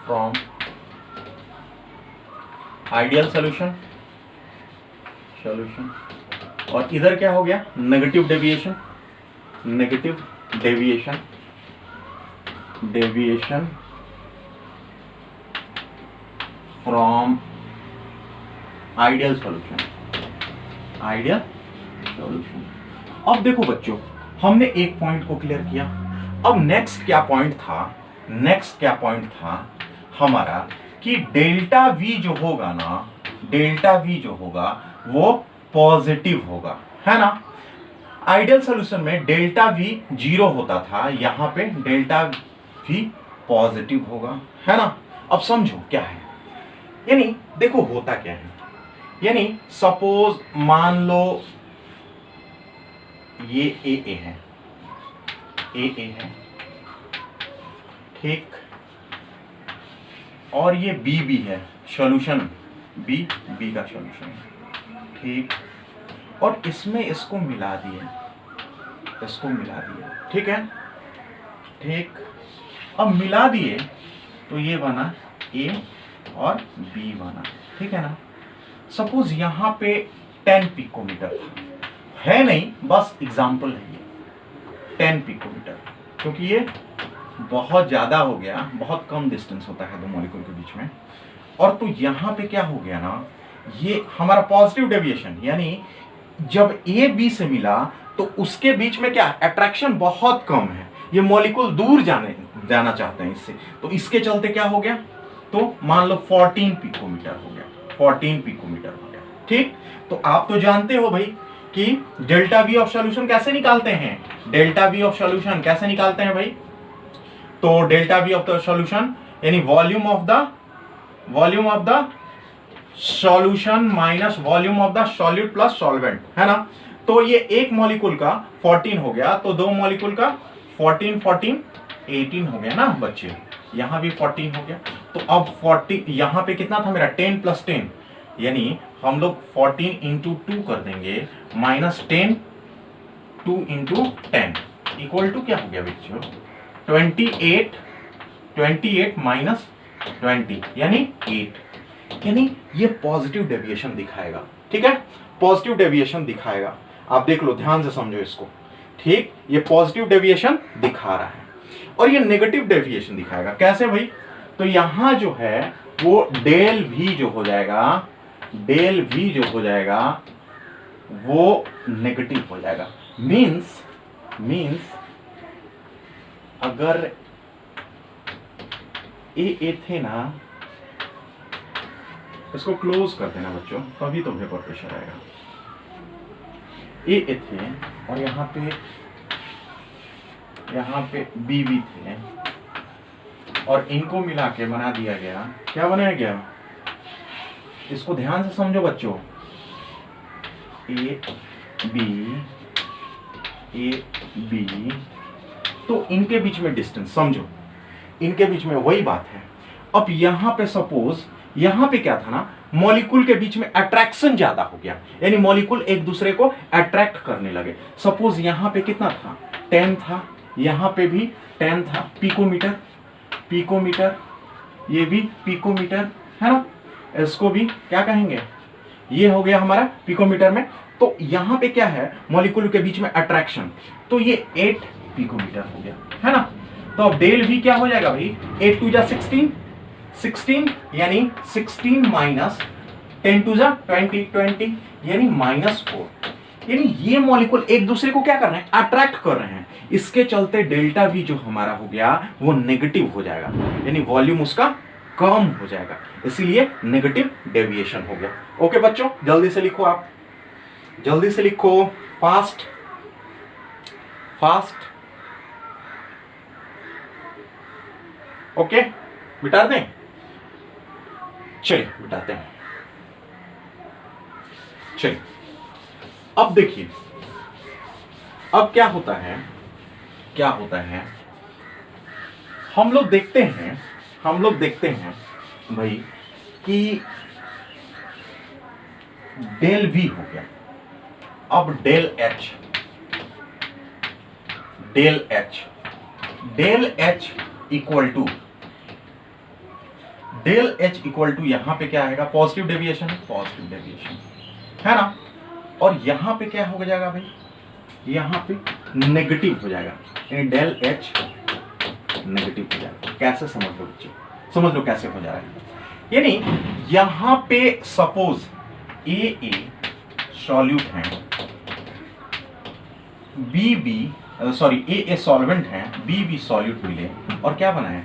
from ideal solution, और इधर क्या हो गया, negative deviation from ideal solution. अब देखो बच्चों, हमने एक पॉइंट को क्लियर किया। अब नेक्स्ट क्या पॉइंट था हमारा कि डेल्टा वी जो होगा वो पॉजिटिव होगा, है ना। आइडियल सॉल्यूशन में डेल्टा वी 0 होता था, यहां पे डेल्टा वी पॉजिटिव होगा, है ना। अब समझो क्या है, यानी देखो होता क्या है, यानी सपोज मान लो ये ए है, ठीक, और ये बी है, सॉल्यूशन बी का सॉल्यूशन, ठीक, और इसमें इसको मिला दिए, ठीक है, ठीक। अब मिला दिए तो ये बना ए और बी बना, ठीक है ना। सपोज यहां पे 10 पिकोमीटर था, है नहीं, बस एग्जांपल है ये 10 पिकोमीटर, क्योंकि ये बहुत ज्यादा हो गया, बहुत कम डिस्टेंस होता है दो मॉलिक्यूल के बीच में। और तो यहां पे क्या हो गया ना, ये हमारा पॉजिटिव डेविएशन, यानी जब ए बी से मिला तो उसके बीच में क्या अट्रैक्शन बहुत कम है, ये मॉलिक्यूल दूर जाना चाहते हैं इससे, तो इसके चलते क्या हो गया, तो मान लो 14 पिकोमीटर हो गया, ठीक। तो आप तो जानते हो भाई कि डेल्टा वी ऑफ सॉल्यूशन कैसे निकालते हैं, भाई। तो delta V of the solution यानी volume of the solution minus volume of the solute plus solvent, है ना। तो ये एक मॉलिक्यूल का 14 हो गया, तो दो मॉलिक्यूल का 14 18 हो गया ना बच्चे, यहां भी 14 हो गया। तो अब 40 यहां पे कितना था मेरा 10 प्लस 10, यानी हम लोग 14 इंटू 2 कर देंगे, माइनस 10 2 इंटू 10 इक्वल टू क्या हो गया बच्चों 28 माइनस 20 यानी 8, यानी ये पॉजिटिव डेविएशन दिखाएगा, ठीक है, पॉजिटिव डेविएशन दिखाएगा। आप देख लो, ध्यान से समझो इसको, ठीक। ये पॉजिटिव डेविएशन दिखा रहा है और ये नेगेटिव डेविएशन दिखाएगा। कैसे भाई, तो यहां जो है वो डेल V जो हो जाएगा, डेल V जो हो जाएगा वो नेगेटिव हो जाएगा। मीन्स अगर ए थे ना, इसको क्लोज कर देना बच्चों, तभी तो वेपर प्रेशर आएगा। ए थे और यहाँ पे बी भी थे और इनको मिला के बना दिया गया, क्या बनाया गया, इसको ध्यान से समझो बच्चों, ए बी, तो इनके बीच में डिस्टेंस समझो, इनके बीच में वही बात है। अब यहां पे सपोज, यहां पे क्या था ना, मॉलिक्यूल के बीच में अट्रैक्शन ज्यादा हो गया, यानी मॉलिक्यूल एक दूसरे को अट्रैक्ट करने लगे। सपोज यहां पे कितना था, 10 था, यहां पे भी 10 था, पिकोमीटर, ये भी पिकोमीटर है ना, इसको भी क्या कहेंगे, ये हो गया हमारा पिकोमीटर में। तो यहां पे क्या है, मॉलिक्यूल के बीच में अट्रैक्शन, तो ये 8 पिकोमीटर हो गया, है ना। तो अब डेल V क्या हो जाएगा भाई, 8 2 जा 16 यानी 16 माइनस 10 2 जा 20 यानी -4। यानी ये मॉलिक्यूल एक दूसरे को क्या कर रहे हैं, अट्रैक्ट कर रहे हैं। इसके चलते डेल्टा V जो हमारा हो गया वो नेगेटिव हो जाएगा, यानी वॉल्यूम उसका कम हो जाएगा, इसीलिए नेगेटिव डेविएशन हो गया। ओके बच्चों, जल्दी से लिखो, आप जल्दी से लिखो, फास्ट। ओके, बिटा दें, चलिए बिटाते हैं। चलिए अब देखिए, अब क्या होता है, हम लोग देखते हैं भाई कि डेल V हो गया। अब डेल H इक्वल टू यहां पे क्या आएगा, पॉजिटिव डेविएशन है ना, और यहां पे क्या हो जाएगा भाई, यहां पे नेगेटिव हो जाएगा, यानी डेल H नेगेटिव हो जाएगा। कैसे समझ लो बच्चे, समझ लो कैसे हो जा रहा है। यानी यहां पे सपोज ए सॉल्यूट है, ए सॉल्वेंट है, बी सॉल्यूट मिले, और क्या बनाया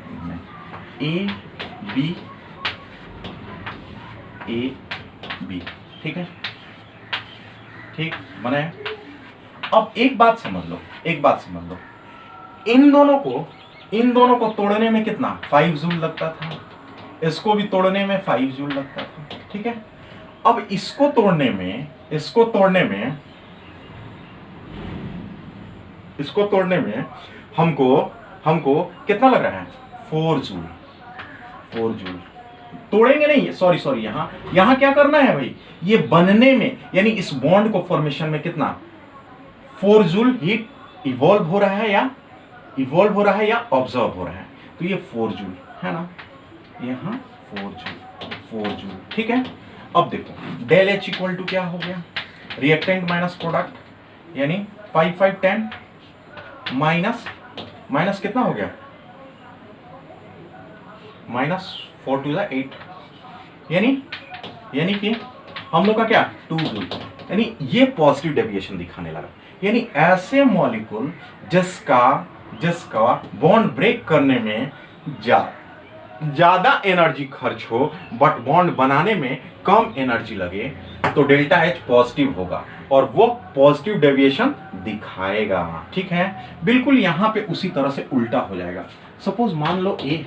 ए बी, ठीक है, ठीक बनाया। अब एक बात समझ लो, इन दोनों को तोड़ने में कितना 5 जूल लगता था, इसको भी तोड़ने में 5 जूल लगता था, ठीक है। अब इसको तोड़ने में हमको कितना लग रहा है, 4 जूल। तोड़ेंगे नहीं, सॉरी, यहां क्या करना है भाई, ये बनने में, यानी इस बॉन्ड को फॉर्मेशन में कितना 4 जूल हीट इवॉल्व हो रहा है या ऑब्जर्व हो रहा है, तो ये 4 जूल है ना, यहां 4 जूल, ठीक है। अब देखो डेल H इक्वल टू क्या हो गया, रिएक्टेंट माइनस प्रोडक्ट, यानी 5 5 10 माइनस कितना हो गया, -4 2 8, यानी कि हम लोग का क्या 2 जूल, यानी ये पॉजिटिव डेविएशन दिखाने लगा। यानी ऐसे मॉलिक्यूल जिसका बॉन्ड ब्रेक करने में ज्यादा एनर्जी खर्च हो बट बॉन्ड बनाने में कम एनर्जी लगे, तो डेल्टा H पॉजिटिव होगा और वो पॉजिटिव डेविएशन दिखाएगा, ठीक है। बिल्कुल यहां पे उसी तरह से उल्टा हो जाएगा। सपोज मान लो ए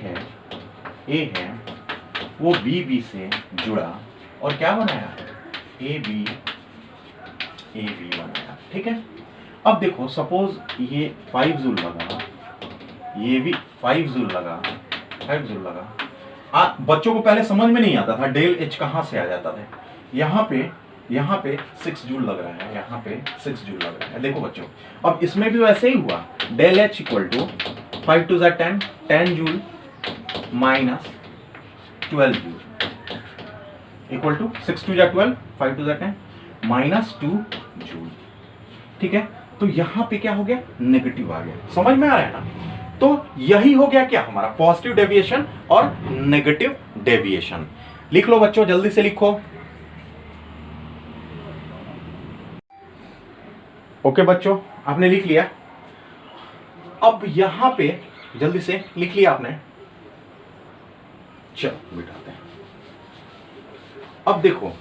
है वो बी से जुड़ा और क्या बनाया, ए बी बनाया, ठीक है। अब देखो सपोज ये 5 जूल लगा, ये भी 5 जूल लगा। बच्चों को पहले समझ में नहीं आता था डेल H कहां से आ जाता था। यहाँ पे 6 जूल लग रहा है, यहाँ पे 6 जूल लग रहा है। देखो बच्चों, अब इसमें भी वैसे ही हुआ, del H equal to 5 2 10 joule minus 12 joule equal to 6 2 12 5 2 10 -2 joule, ठीक है। तो यहां पे क्या हो गया, नेगेटिव आ गया। समझ में आ रहा है ना, तो यही हो गया क्या हमारा पॉजिटिव डेविएशन और नेगेटिव डेविएशन। लिख लो बच्चों, जल्दी से लिखो। ओके बच्चों, आपने लिख लिया। अब यहां पे जल्दी से लिख लिया आपने, चलो बिठाते हैं। अब देखो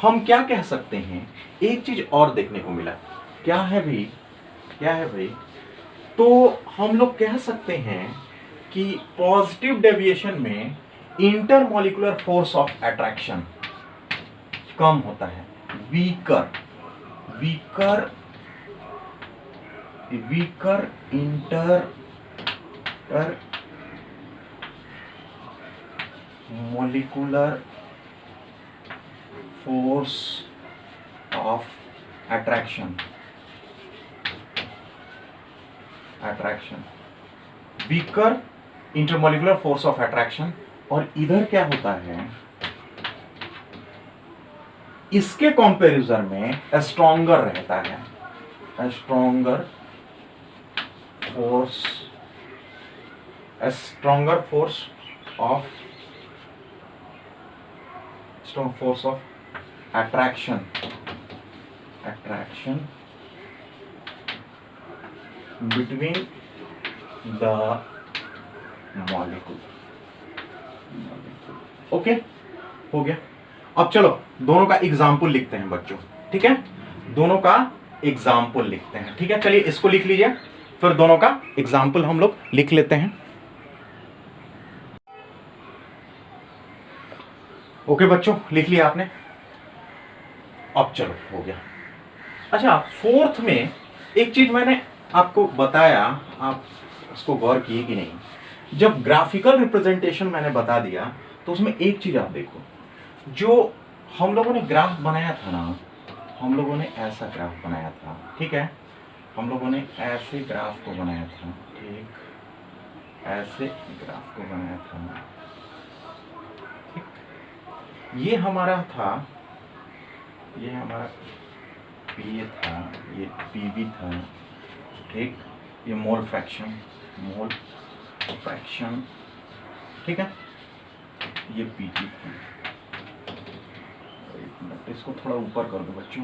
हम क्या कह सकते हैं, एक चीज और देखने को मिला। क्या है भाई, क्या है भाई? तो हम लोग कह सकते हैं कि पॉजिटिव डेविएशन में इंटरमॉलिक्यूलर फोर्स ऑफ अट्रैक्शन कम होता है, weaker inter molecular force of attraction weaker intermolecular force of attraction। और इधर क्या होता है, इसके कंपैरिजन में स्ट्रॉन्गर रहता है, stronger force of attraction between the molecule। Okay, हो गया। अब चलो दोनों का एग्जाम्पल लिखते हैं बच्चों, ठीक है? दोनों का एग्जाम्पल लिखते हैं, ठीक है? चलिए इसको लिख लीजिए, फिर दोनों का एग्जाम्पल हम लोग लिख लेते हैं। ओके बच्चों, लिख लिया आपने। अब चलो हो गया। अच्छा, फोर्थ में एक चीज मैंने आपको बताया, आप उसको गौर किए कि नहीं? जब ग्राफिकल रिप्रेजेंटेशन मैंने बता दिया तो उसमें एक चीज आप देखो, जो हम लोगों ने ग्राफ बनाया था ना, हम लोगों ने ऐसा ग्राफ बनाया था, ठीक है? हम लोगों ने ऐसे ग्राफ को बनाया था, ठीक? ऐसे ग्राफ को बनाया था, ठीक? ये हमारा था, ये हमारा पी था, ये पीबी था, ठीक? ये मोल फ्रैक्शन, ठीक है? ये पीटी था। इसको थोड़ा ऊपर कर दो बच्चों।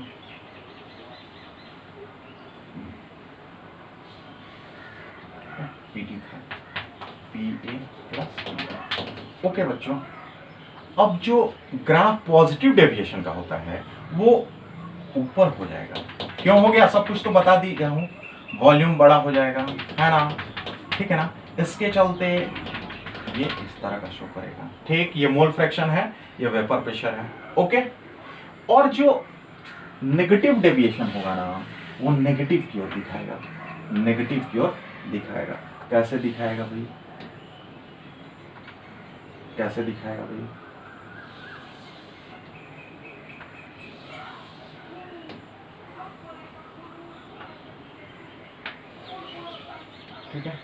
पीटी था, पी ए प्लस। ओके बच्चों, अब जो ग्राफ पॉजिटिव डेविएशन का होता है वो ऊपर हो जाएगा। क्यों हो गया? सब कुछ तो बता दी गया हूं, वॉल्यूम बड़ा हो जाएगा, है ना? ठीक है ना? इसके चलते ये इस तरह का शो करेगा, ठीक? ये मोल फ्रैक्शन है, ये वेपर प्रेशर है, ओके? और जो नेगेटिव डेविएशन होगा ना, वो नेगेटिव की ओर दिखाएगा, नेगेटिव की ओर दिखाएगा। कैसे दिखाएगा भाई? कैसे दिखाएगा भाई? ठीक है,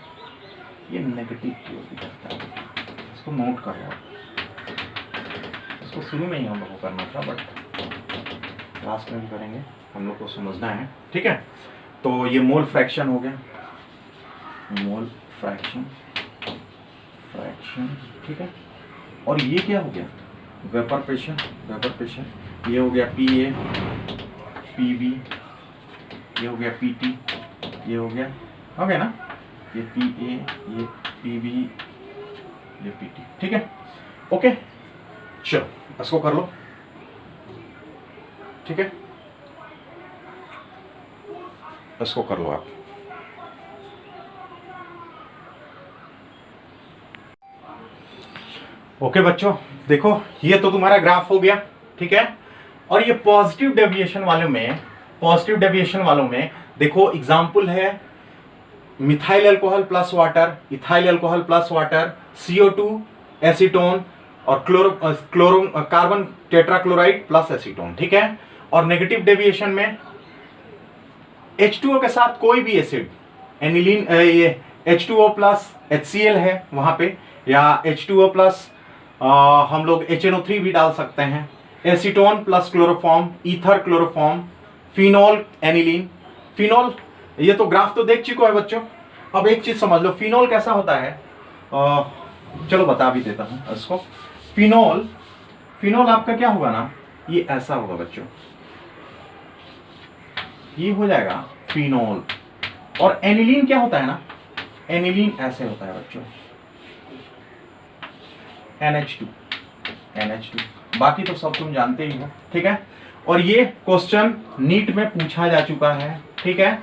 ये नेगेटिव की ओर दिखाता है। इसको नोट कर लो, इसको शुरू में ही हम लोग को करना था, बट लास्ट में भी करेंगे, हम लोग को समझना है, ठीक है? तो ये मोल फ्रैक्शन हो गया, मोल फ्रैक्शन, ठीक है? और ये क्या हो गया? Vapour pressure. ये हो गया पी ए, पी बी, ये हो गया पी टी, ये हो गया ना? ये पी ए, ये पी बी, ये पी टी, ठीक है? ओके, चलो इसको कर लो, ठीक है? इसको कर लो आप। ओके बच्चों, देखो ये तो तुम्हारा ग्राफ हो गया, ठीक है? और ये पॉजिटिव डेविएशन वालों में देखो एग्जाम्पल है methyl alcohol plus water, ethyl alcohol plus water, CO2 acetone और कार्बन टेट्राक्लोराइड प्लस एसीटोन, ठीक है? और नेगेटिव डेविएशन में H2O के साथ कोई भी एसिड, एनिलीन, ये H2O प्लस HCl है वहां पे, या H2O प्लस हम लोग HNO3 भी डाल सकते हैं, acetone plus chloroform, ether chloroform, phenol aniline, phenol. ये तो ग्राफ तो देख चुके हो बच्चों, अब एक चीज समझ लो, फिनोल कैसा होता है, चलो बता भी देता हूं इसको। फिनोल, फिनोल आपका क्या होगा ना, ये ऐसा होगा बच्चों, ये हो जाएगा फिनोल। और एनिलीन क्या होता है ना, एनिलीन ऐसे होता है बच्चों, NH2, NH2। बाकी तो सब तुम जानते ही हो, ठीक है। और ये क्वेश्चन नीट में पूछा जा चुका है, ठीक है।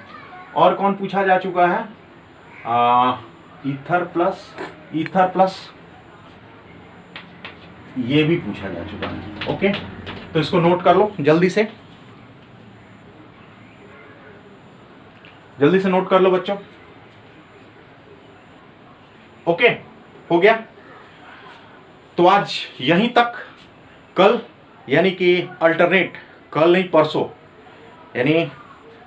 और कौन पूछा जा चुका है, ईथर प्लस ये भी पूछा जा चुका है। ओके, तो इसको नोट कर लो जल्दी से, जल्दी से नोट कर लो बच्चों। ओके, हो गया। तो आज यहीं तक, कल यानी कि अल्टरनेट, कल नहीं परसों, यानी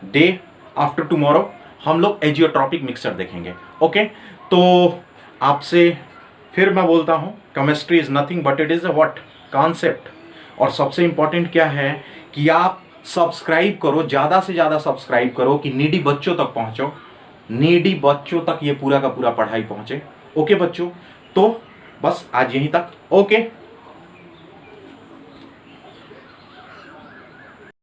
डे आफ्टर टुमारो हम लोग एजियोट्रॉपिक मिक्सचर देखेंगे। ओके, तो आपसे फिर मैं बोलता हूं, chemistry is nothing but it is a what, concept. और सबसे इंपॉर्टेंट क्या है कि आप सब्सक्राइब करो, ज़्यादा से ज़्यादा सब्सक्राइब करो कि नीडी बच्चों तक पहुँचो, नीडी बच्चों तक ये पूरा का पूरा पढ़ाई पहुँचे। ओके बच्चों, तो बस आज यहीं तक। ओके।